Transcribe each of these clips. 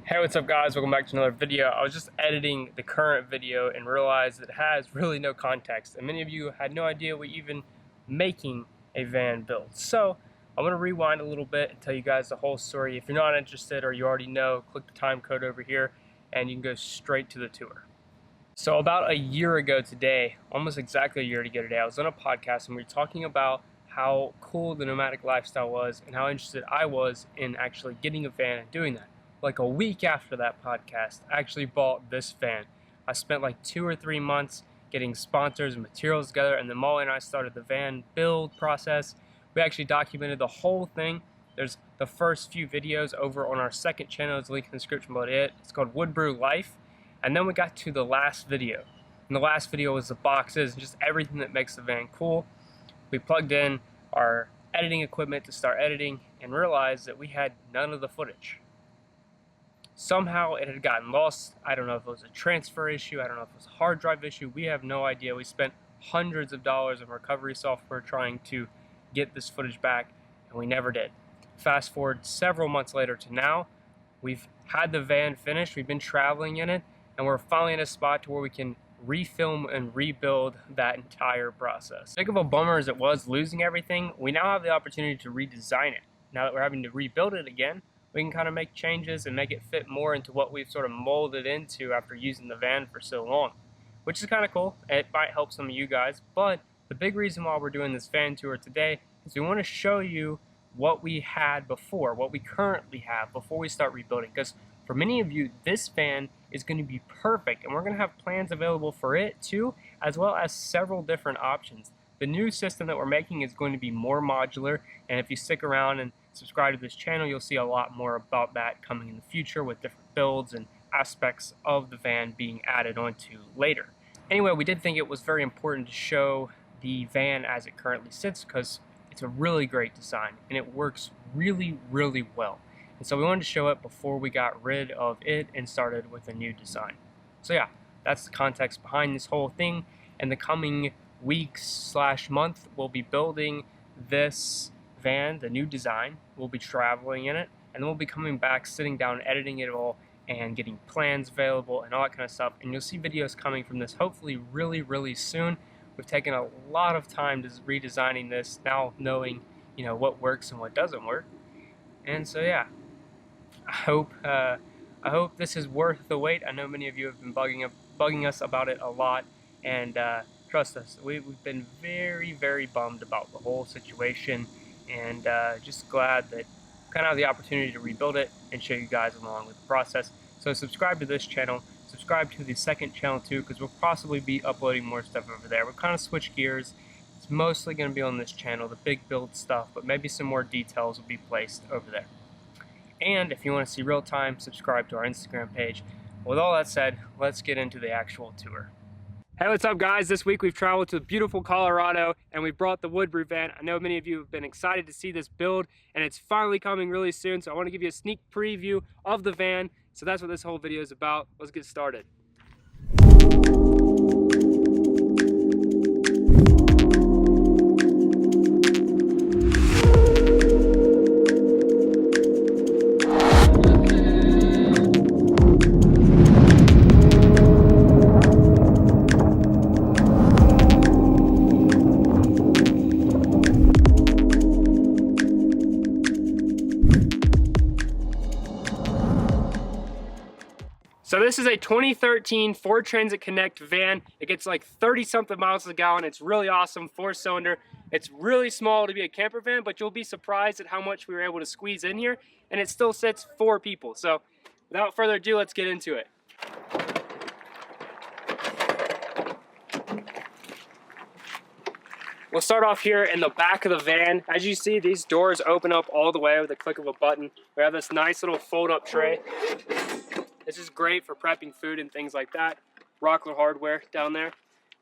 Hey, what's up guys? Welcome back to another video. I was just editing the current video and realized it has really no context, and many of you had no idea we're even making a van build. So I'm going to rewind a little bit and tell you guys the whole story. If you're not interested or you already know, click the time code over here and you can go straight to the tour. So about a year ago today, almost exactly a year ago today, I was on a podcast and we were talking about how cool the nomadic lifestyle was and how interested I was in actually getting a van and doing that. Like a week after that podcast, I actually bought this van. I spent like 2 or 3 months getting sponsors and materials together, and then Molly and I started the van build process. We actually documented the whole thing. There's the first few videos over on our second channel. It's linked in the description below it. It's called Woodbrew Life. And then we got to the last video. And the last video was the boxes and just everything that makes the van cool. We plugged in our editing equipment to start editing and realized that we had none of the footage. Somehow it had gotten lost. I don't know if it was a transfer issue. I don't know if it was a hard drive issue. We have no idea. We spent hundreds of dollars of recovery software trying to get this footage back, and we never did. Fast forward several months later to now, we've had the van finished. We've been traveling in it, and we're finally in a spot to where we can refilm and rebuild that entire process. Think of a bummer as it was losing everything. We now have the opportunity to redesign it. Now that we're having to rebuild it again, we can kind of make changes and make it fit more into what we've sort of molded into after using the van for so long, which is kind of cool. It might help some of you guys, but the big reason why we're doing this van tour today is we want to show you what we had before, what we currently have before we start rebuilding, because for many of you, this van is going to be perfect, and we're going to have plans available for it too, as well as several different options. The new system that we're making is going to be more modular, and if you stick around and subscribe to this channel, you'll see a lot more about that coming in the future with different builds and aspects of the van being added onto later. Anyway, we did think it was very important to show the van as it currently sits because it's a really great design and it works really, really well. And so we wanted to show it before we got rid of it and started with a new design. So yeah, that's the context behind this whole thing. In the coming weeks/month, we'll be building this van, the new design. We'll be traveling in it, and then we'll be coming back, sitting down, editing it all, and getting plans available and all that kind of stuff. And you'll see videos coming from this hopefully really, really soon. We've taken a lot of time to redesigning this, now knowing, what works and what doesn't work. And so yeah, I hope this is worth the wait. I know many of you have been bugging us about it a lot, and trust us, we've been very, very bummed about the whole situation, and just glad that we kind of have the opportunity to rebuild it and show you guys along with the process. So subscribe to this channel, subscribe to the second channel too, because we'll possibly be uploading more stuff over there. We'll kind of switch gears. It's mostly going to be on this channel, the big build stuff, but maybe some more details will be placed over there. And if you want to see real time, subscribe to our Instagram page. With all that said, let's get into the actual tour. Hey, what's up guys? This week we've traveled to beautiful Colorado and we brought the Woodbrew van. I know many of you have been excited to see this build, and it's finally coming really soon, so I want to give you a sneak preview of the van. So that's what this whole video is about. Let's get started. So this is a 2013 Ford Transit Connect van. It gets like 30-something miles a gallon. It's really awesome, 4-cylinder. It's really small to be a camper van, but you'll be surprised at how much we were able to squeeze in here, and it still sits 4 people. So without further ado, let's get into it. We'll start off here in the back of the van. As you see, these doors open up all the way with the click of a button. We have this nice little fold-up tray. This is great for prepping food and things like that. Rockler hardware down there.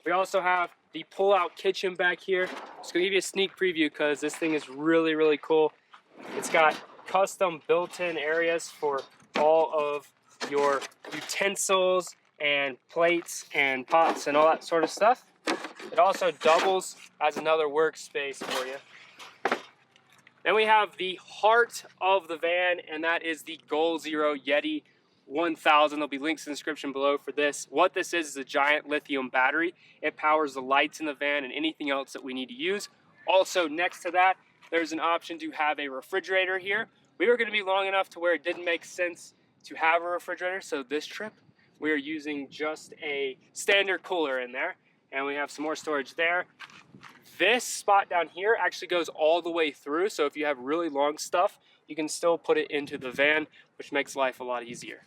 We also have the pull-out kitchen back here. Just gonna give you a sneak preview because this thing is really, really cool. It's got custom built-in areas for all of your utensils and plates and pots and all that sort of stuff. It also doubles as another workspace for you. Then we have the heart of the van, and that is the Goal Zero Yeti 1000. There'll be links in the description below for this. What this is a giant lithium battery. It powers the lights in the van and anything else that we need to use. Also, next to that, there's an option to have a refrigerator here. We were going to be long enough to where it didn't make sense to have a refrigerator, so this trip we are using just a standard cooler in there, and we have some more storage there. This spot down here actually goes all the way through, so if you have really long stuff, you can still put it into the van, which makes life a lot easier.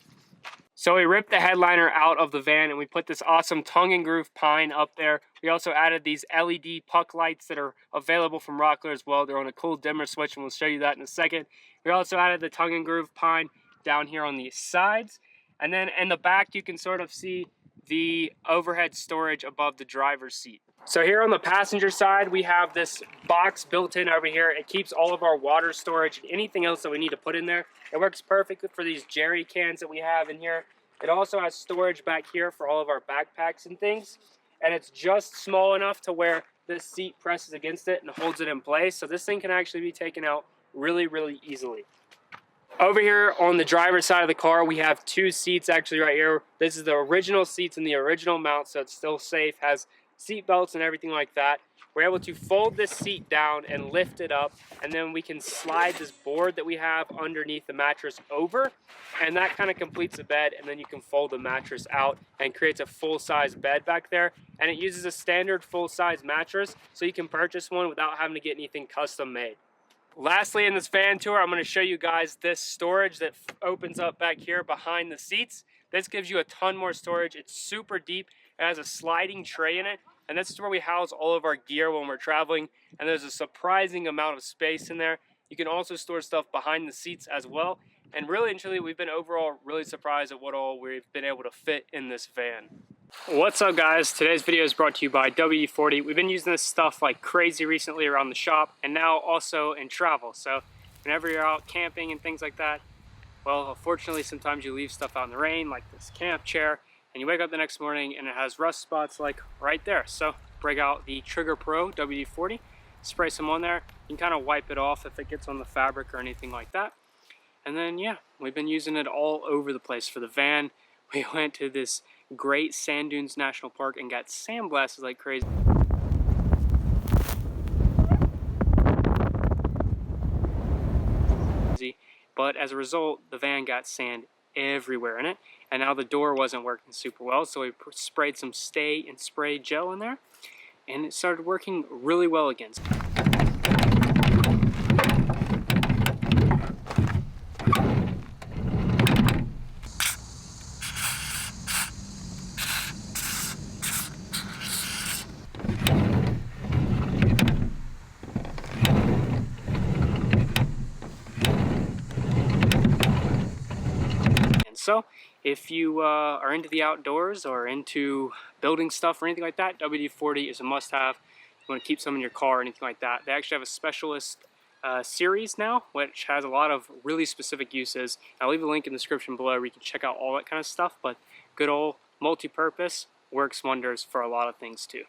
So we ripped the headliner out of the van and we put this awesome tongue and groove pine up there. We also added these LED puck lights that are available from Rockler as well. They're on a cool dimmer switch, and we'll show you that in a second. We also added the tongue and groove pine down here on these sides. And then in the back, you can sort of see the overhead storage above the driver's seat. So here on the passenger side, we have this box built in over here. It keeps all of our water storage and anything else that we need to put in there. It works perfectly for these jerry cans that we have in here. It also has storage back here for all of our backpacks and things. And it's just small enough to where this seat presses against it and holds it in place. So this thing can actually be taken out really, really easily. Over here on the driver's side of the car, we have two seats actually right here. This is the original seats and the original mount, so it's still safe, has seat belts and everything like that. We're able to fold this seat down and lift it up, and then we can slide this board that we have underneath the mattress over, and that kind of completes the bed, and then you can fold the mattress out and creates a full-size bed back there. And it uses a standard full-size mattress, so you can purchase one without having to get anything custom made. Lastly, in this van tour, I'm going to show you guys this storage that opens up back here behind the seats. This gives you a ton more storage. It's super deep. It has a sliding tray in it, and this is where we house all of our gear when we're traveling, and there's a surprising amount of space in there. You can also store stuff behind the seats as well, and really and truly, we've been overall really surprised at what all we've been able to fit in this van. What's up, guys? Today's video is brought to you by WD-40. We've been using this stuff like crazy recently around the shop and now also in travel. So whenever you're out camping and things like that, well, unfortunately, sometimes you leave stuff out in the rain, like this camp chair, and you wake up the next morning and it has rust spots like right there. So break out the Trigger Pro WD-40, spray some on there. You can kind of wipe it off if it gets on the fabric or anything like that. And then, yeah, we've been using it all over the place for the van. We went to this great Sand Dunes National Park and got sandblasted like crazy. But as a result, the van got sand everywhere in it, and now the door wasn't working super well, so we sprayed some stay and spray gel in there, and it started working really well again. So if you are into the outdoors or into building stuff or anything like that, WD-40 is a must-have. You want to keep some in your car or anything like that. They actually have a specialist series now, which has a lot of really specific uses. I'll leave a link in the description below where you can check out all that kind of stuff, but good old multi-purpose works wonders for a lot of things too.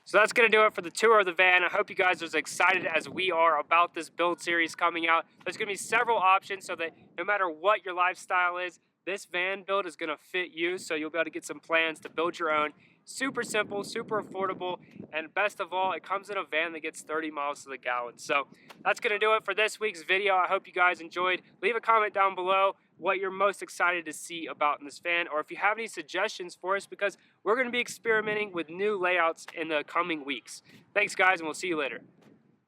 So that's going to do it for the tour of the van. I hope you guys are as excited as we are about this build series coming out. There's going to be several options so that no matter what your lifestyle is, this van build is going to fit you, so you'll be able to get some plans to build your own. Super simple, super affordable, and best of all, it comes in a van that gets 30 miles to the gallon. So that's going to do it for this week's video. I hope you guys enjoyed. Leave a comment down below what you're most excited to see about in this van, or if you have any suggestions for us, because we're going to be experimenting with new layouts in the coming weeks. Thanks, guys, and we'll see you later.